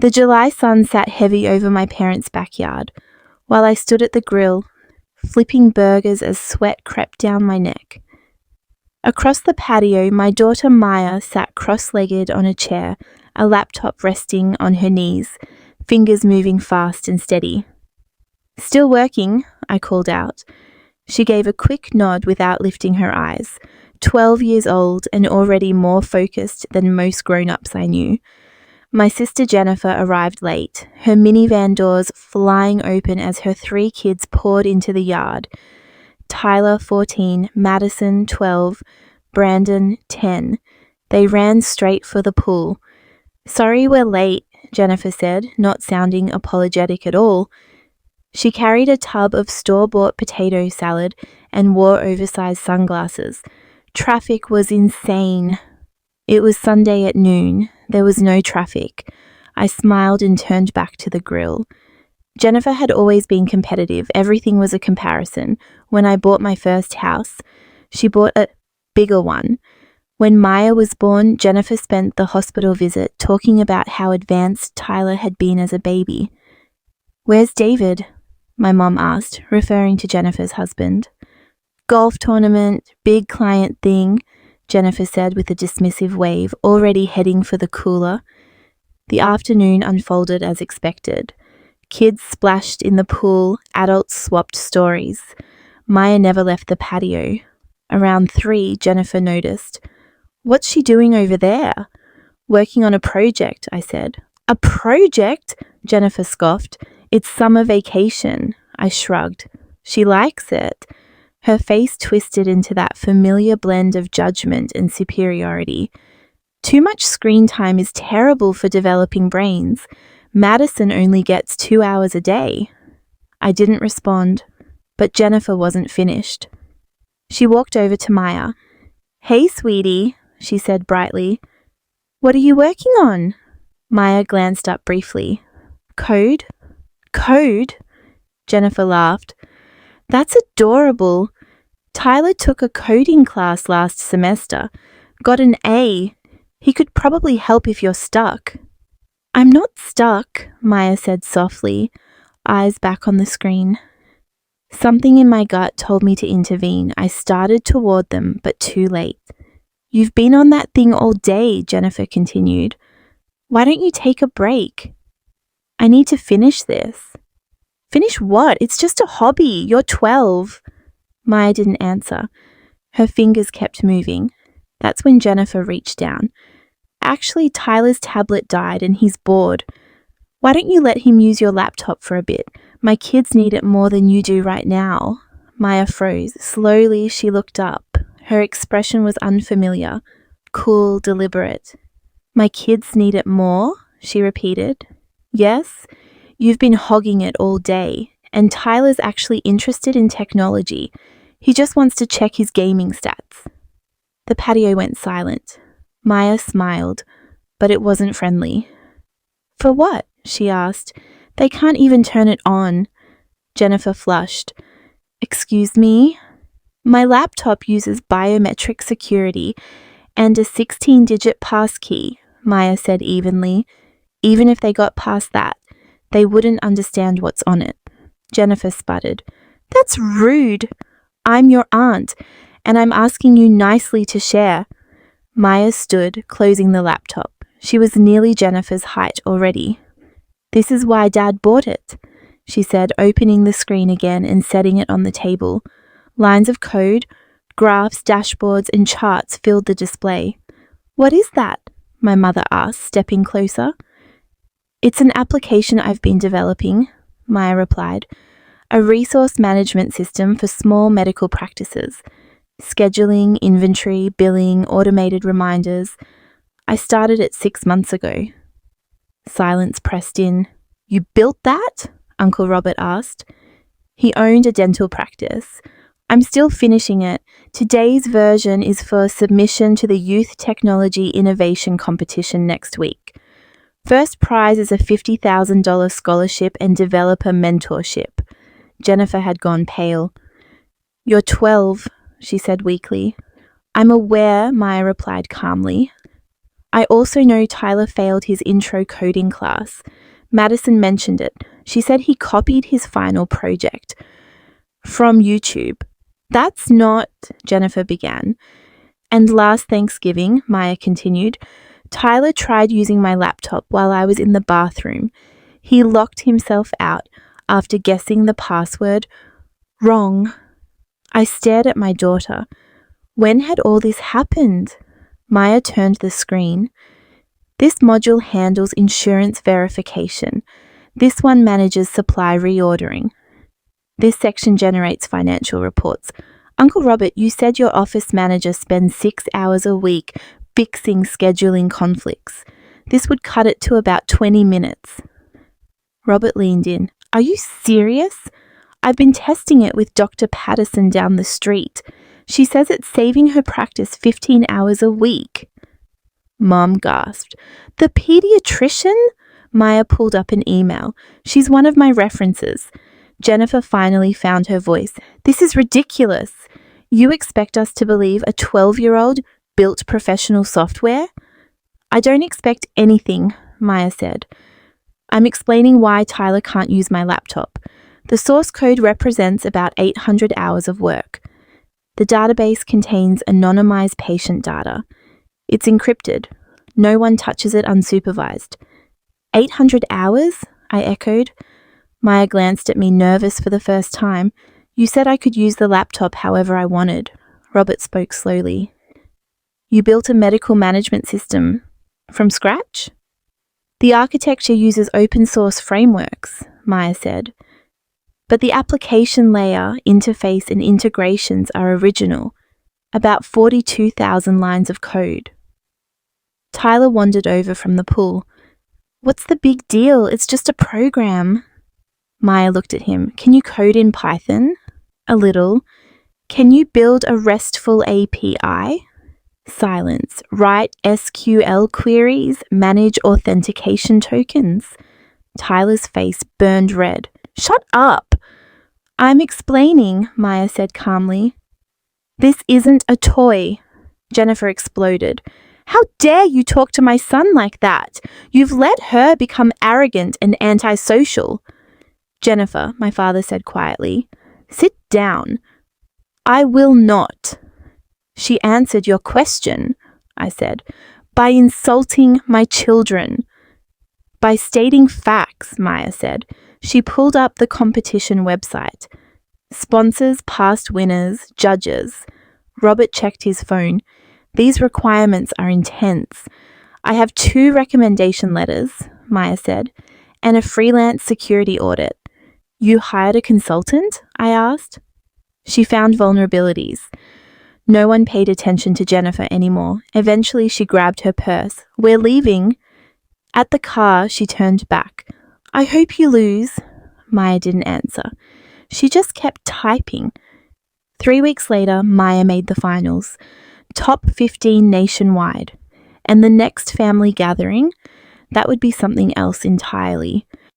The July sun sat heavy over my parents' backyard, while I stood at the grill, flipping burgers as sweat crept down my neck. Across the patio, my daughter Maya sat cross-legged on a chair, a laptop resting on her knees, fingers moving fast and steady. "Still working," I called out. She gave a quick nod without lifting her eyes, 12 years old and already more focused than most grown-ups I knew. My sister Jennifer arrived late, her minivan doors flying open as her 3 kids poured into the yard. Tyler, 14, Madison, 12, Brandon, 10. They ran straight for the pool. "Sorry we're late," Jennifer said, not sounding apologetic at all. She carried a tub of store-bought potato salad and wore oversized sunglasses. Traffic was insane. It was Sunday at noon. There was no traffic. I smiled and turned back to the grill. Jennifer had always been competitive. Everything was a comparison. When I bought my first house, she bought a bigger one. When Maya was born, Jennifer spent the hospital visit talking about how advanced Tyler had been as a baby. "Where's David?" my mom asked, referring to Jennifer's husband. "Golf tournament, big client thing," Jennifer said with a dismissive wave, already heading for the cooler. The afternoon unfolded as expected. Kids splashed in the pool, adults swapped stories. Maya never left the patio. Around 3, Jennifer noticed. "What's she doing over there?" "Working on a project," I said. "A project?" Jennifer scoffed. "It's summer vacation." I shrugged. "She likes it." Her face twisted into that familiar blend of judgment and superiority. "Too much screen time is terrible for developing brains. Madison only gets 2 hours a day." I didn't respond, but Jennifer wasn't finished. She walked over to Maya. "Hey, sweetie," she said brightly. "What are you working on?" Maya glanced up briefly. "Code?" "Code?" Jennifer laughed. "That's adorable. Tyler took a coding class last semester. Got an A. He could probably help if you're stuck." "I'm not stuck," Maya said softly, eyes back on the screen. Something in my gut told me to intervene. I started toward them, but too late. "You've been on that thing all day," Jennifer continued. "Why don't you take a break?" "I need to finish this." "Finish what? It's just a hobby. You're 12. Maya didn't answer. Her fingers kept moving. That's when Jennifer reached down. "Actually, Tyler's tablet died and he's bored. Why don't you let him use your laptop for a bit? My kids need it more than you do right now." Maya froze. Slowly, she looked up. Her expression was unfamiliar, cool, deliberate. "My kids need it more?" she repeated. "Yes, you've been hogging it all day, and Tyler's actually interested in technology. He just wants to check his gaming stats." The patio went silent. Maya smiled, but it wasn't friendly. "For what?" she asked. "They can't even turn it on." Jennifer flushed. "Excuse me?" "My laptop uses biometric security and a 16-digit passkey," Maya said evenly. "Even if they got past that, they wouldn't understand what's on it." Jennifer sputtered. "That's rude. I'm your aunt, and I'm asking you nicely to share." Maya stood, closing the laptop. She was nearly Jennifer's height already. "This is why Dad bought it," she said, opening the screen again and setting it on the table. Lines of code, graphs, dashboards, and charts filled the display. "What is that?" my mother asked, stepping closer. "It's an application I've been developing," Maya replied. "A resource management system for small medical practices. Scheduling, inventory, billing, automated reminders. I started it 6 months ago." Silence pressed in. "You built that?" Uncle Robert asked. He owned a dental practice. "I'm still finishing it. Today's version is for submission to the Youth Technology Innovation Competition next week. First prize is a $50,000 scholarship and developer mentorship." Jennifer had gone pale. "You're 12, she said weakly. "I'm aware," Maya replied calmly. I also know Tyler failed his intro coding class. Madison mentioned it. She said he copied his final project from YouTube. That's not, Jennifer began. And last Thanksgiving, Maya continued, Tyler tried using my laptop while I was in the bathroom. He locked himself out after guessing the password wrong. I stared at my daughter. When had all this happened? Maya turned the screen. This module handles insurance verification. This one manages supply reordering. This section generates financial reports. Uncle Robert, you said your office manager spends 6 hours a week fixing scheduling conflicts. This would cut it to about 20 minutes. Robert leaned in. Are you serious? I've been testing it with Dr. Patterson down the street. She says it's saving her practice 15 hours a week. Mom gasped. The pediatrician? Maya pulled up an email. She's one of my references. Jennifer finally found her voice. This is ridiculous. You expect us to believe a 12-year-old built professional software? I don't expect anything, Maya said. I'm explaining why Tyler can't use my laptop. The source code represents about 800 hours of work. The database contains anonymized patient data. It's encrypted. No one touches it unsupervised. 800 hours? I echoed. Maya glanced at me, nervous for the first time. You said I could use the laptop however I wanted. Robert spoke slowly. You built a medical management system from scratch? The architecture uses open source frameworks, Maya said. But the application layer, interface and integrations are original, about 42,000 lines of code. Tyler wandered over from the pool. What's the big deal? It's just a program. Maya looked at him. Can you code in Python? A little. Can you build a RESTful API? Silence. Write SQL queries, manage authentication tokens. Tyler's face burned red. Shut up! I'm explaining, Maya said calmly. This isn't a toy. Jennifer exploded. How dare you talk to my son like that? You've let her become arrogant and antisocial. Jennifer, my father said quietly, sit down. I will not. She answered your question, I said, by insulting my children. By stating facts, Maya said. She pulled up the competition website. Sponsors, past winners, judges. Robert checked his phone. These requirements are intense. I have 2 recommendation letters, Maya said, and a freelance security audit. You hired a consultant? I asked. She found vulnerabilities. No one paid attention to Jennifer anymore. Eventually, she grabbed her purse. We're leaving. At the car, she turned back. I hope you lose. Maya didn't answer. She just kept typing. 3 weeks later, Maya made the finals. Top 15 nationwide. And the next family gathering, that would be something else entirely.